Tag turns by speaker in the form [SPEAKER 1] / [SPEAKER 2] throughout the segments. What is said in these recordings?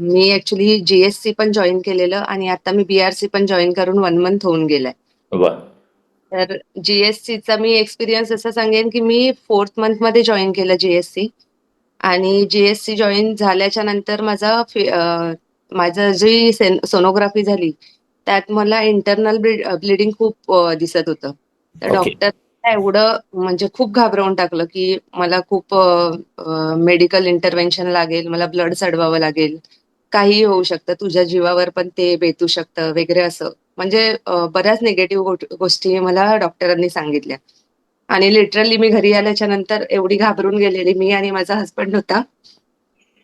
[SPEAKER 1] मी actually GSC पण join केलेलं आणि आता मी बीआरसी पण जॉईन करून 1 मंथ होऊन गेलाय.
[SPEAKER 2] वा.
[SPEAKER 1] तर जीएससीचा मी एक्सपिरियन्स असं सांगेन की मी 4th मंथ मध्ये जॉईन केलं जीएससी. आणि जीएससी जॉईन झाल्याच्या नंतर माझं जी सोनोग्राफी झाली त्यात मला इंटरनल ब्लिडिंग खूप दिसत होतं. तर
[SPEAKER 2] ओके.
[SPEAKER 1] डॉक्टर एवढं म्हणजे खूप घाबरवून टाकलं की मला खूप मेडिकल इंटरव्हेन्शन लागेल, मला ब्लड चढवावं लागेल, काहीही होऊ शकतं, तुझ्या जीवावर पण ते बेतू शकतं वगैरे असं. म्हणजे बऱ्याच निगेटिव्ह गोष्टी मला डॉक्टरांनी सांगितल्या. आणि लिटरली मी घरी आल्याच्या नंतर एवढी घाबरून गेलेली, मी आणि माझा हसबंड होता.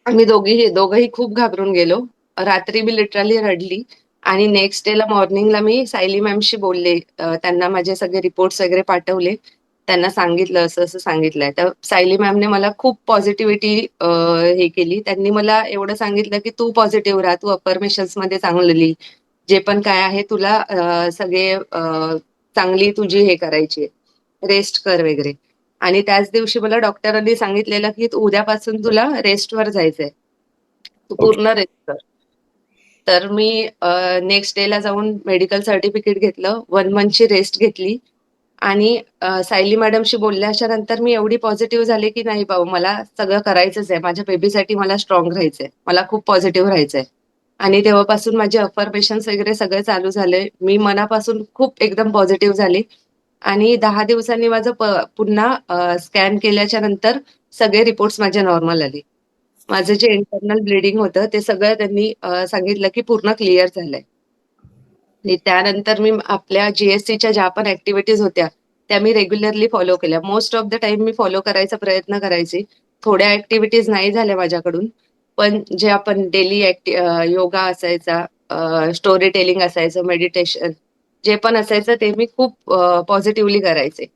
[SPEAKER 1] आम्ही दोघंही खूप घाबरून गेलो. रात्री मी लिटरली रडली. आणि नेक्स्ट डेला मॉर्निंगला मी सायली मॅमशी बोलले. त्यांना माझे सगळे रिपोर्ट्स वगैरे पाठवले. त्यांना सांगितलं असं असं सांगितलंय. तर सायली मॅमने मला खूप पॉझिटिव्हिटी हे केली. त्यांनी मला एवढं सांगितलं की तू पॉझिटिव्ह राहा, तू अफर्मेशन्स मध्ये चांगलं लिही, जे पण काय आहे तुला सगळे चांगली तुझी हे करायची, रेस्ट कर वगैरे. आणि त्याच दिवशी मला डॉक्टरांनी सांगितलेलं की उद्यापासून तुला रेस्टवर जायचंय, तू
[SPEAKER 2] ओके.
[SPEAKER 1] पूर्ण रेस्ट कर. तर मी नेक्स्ट डेला जाऊन मेडिकल सर्टिफिकेट घेतलं, 1 मंथची रेस्ट घेतली. आणि सायली मॅडमशी बोलल्याच्या नंतर मी एवढी पॉझिटिव्ह झाले की नाही बाबा, मला सगळं करायचंच आहे, माझ्या बेबीसाठी मला स्ट्रॉंग राहायचंय, मला खूप पॉझिटिव्ह राहायचंय. आणि तेव्हापासून माझे अफर्मेशन्स वगैरे सगळे चालू झाले, मी मनापासून खूप एकदम पॉझिटिव्ह झाले. आणि 10 दिवसांनी माझं पुन्हा स्कॅन केल्याच्या नंतर सगळे रिपोर्ट्स माझे नॉर्मल आले. माझं जे इंटरनल ब्लिडिंग होतं ते सगळं त्यांनी सांगितलं की पूर्ण क्लिअर झालंय. आणि त्यानंतर मी आपल्या जीएससीच्या ज्या पण ऍक्टिव्हिटीज होत्या त्या मी रेग्युलरली फॉलो केल्या. Most of the time me follow करायचा प्रयत्न करायचे. थोड्या ऍक्टिव्हिटीज नाही झाल्या माझ्याकडून, पण जे आपण डेली योगा असायचा, स्टोरी टेलिंग असायचं, मेडिटेशन, जे पण असायचं ते मी खूप पॉझिटिव्हली करायचे.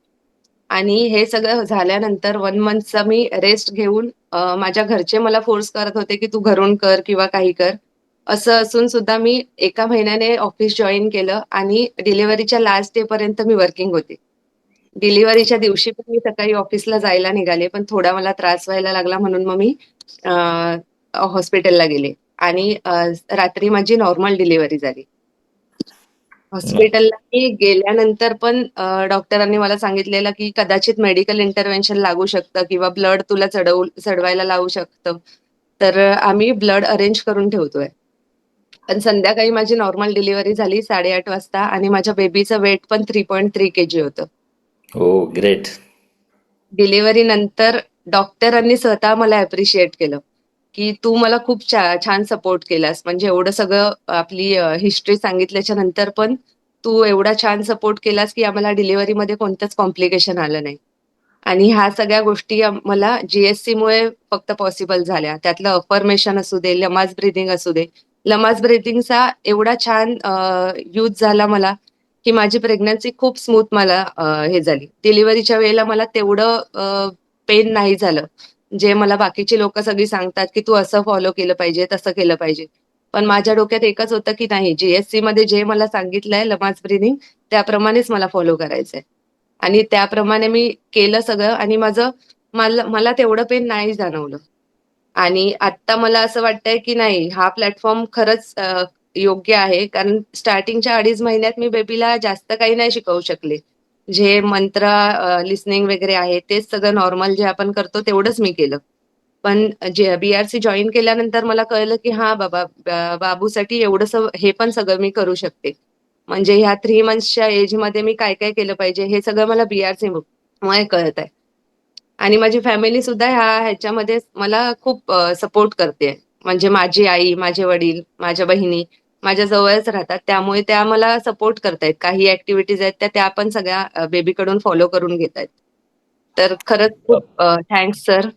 [SPEAKER 1] आणि हे सगळं झाल्यानंतर 1 मंथचा मी रेस्ट घेऊन माझ्या घरचे मला फोर्स करत होते की तू घरून कर किंवा काही कर. असं असून सुद्धा मी एका महिन्याने ऑफिस जॉईन केलं आणि डिलिव्हरीच्या लास्ट डे पर्यंत मी वर्किंग होते. डिलिव्हरीच्या दिवशी पण मी सकाळी ऑफिसला जायला निघाले, पण थोडा मला त्रास व्हायला लागला म्हणून मग मी हॉस्पिटलला गेले. आणि रात्री माझी नॉर्मल डिलिव्हरी झाली. हॉस्पिटलला मी गेल्यानंतर पण डॉक्टरांनी मला सांगितलेलं की कदाचित मेडिकल इंटरव्हेन्शन लागू शकतं किंवा ब्लड तुला चढवायला लावू शकतं. तर आम्ही ब्लड अरेंज करून ठेवतोय. पण संध्याकाळी माझी नॉर्मल डिलिव्हरी झाली 8:30 वाजता आणि माझ्या बेबीचं वेट पण 3.3 kg होतं.
[SPEAKER 2] हो, ग्रेट.
[SPEAKER 1] डिलिव्हरी नंतर डॉक्टरांनी स्वतः मला अप्रिशिएट केलं की तू मला खूप छान सपोर्ट केलास. म्हणजे एवढं सगळं आपली हिस्ट्री सांगितल्याच्या नंतर पण तू एवढा छान सपोर्ट केलास की आम्हाला डिलिव्हरीमध्ये कोणतंच कॉम्प्लिकेशन आलं नाही. आणि ह्या सगळ्या गोष्टी मला जीएससी मुळे फक्त पॉसिबल झाल्या. त्यातलं अफर्मेशन असू दे, लमाज ब्रिदिंग असू दे. लमाज ब्रिदिंगचा एवढा छान यूज झाला मला की माझी प्रेग्नन्सी खूप स्मूथ मला हे झाली. डिलिव्हरीच्या वेळेला मला तेवढं पेन नाही झालं, जे मला बाकीची लोक सगळी सांगतात की तू असं फॉलो केलं पाहिजे, तसं केलं पाहिजे. पण माझ्या डोक्यात एकच होतं की नाही, जीएससी मध्ये जे मला सांगितलंय लमाज ब्रिदिंग, त्याप्रमाणेच मला फॉलो करायचंय. आणि त्याप्रमाणे मी केलं सगळं आणि मला तेवढं पेन नाही जाणवलं. आणि आता मला असं वाटतंय की नाही, हा प्लॅटफॉर्म खरंच योग्य आहे. कारण स्टार्टिंगच्या 2.5 महिन्यात मी बेबीला जास्त काही नाही शिकवू शकले. जे मंत्र लिस्निंग वगैरे आहे तेच सगळं नॉर्मल जे आपण करतो तेवढंच मी केलं. पण जे बीआरसी जॉईन केल्यानंतर मला कळलं की हा बाबा, बाबूसाठी एवढंसं हे पण सगळं मी करू शकते. म्हणजे ह्या 3 मंथच्या एज मध्ये मी काय काय केलं पाहिजे हे सगळं मला बीआरसी मुळे कळत आहे. आणि माझी फॅमिली सुद्धा ह्याच्यामध्ये मला खूप सपोर्ट करते. म्हणजे माझी आई, माझे वडील, माझ्या बहिणी माझ्या जवळच राहतात, त्यामुळे त्या मला सपोर्ट करतायत. काही ऍक्टिव्हिटीज आहेत त्या पण सगळ्या बेबीकडून फॉलो करून घेत आहेत. तर खरंच खूप थँक्स सर.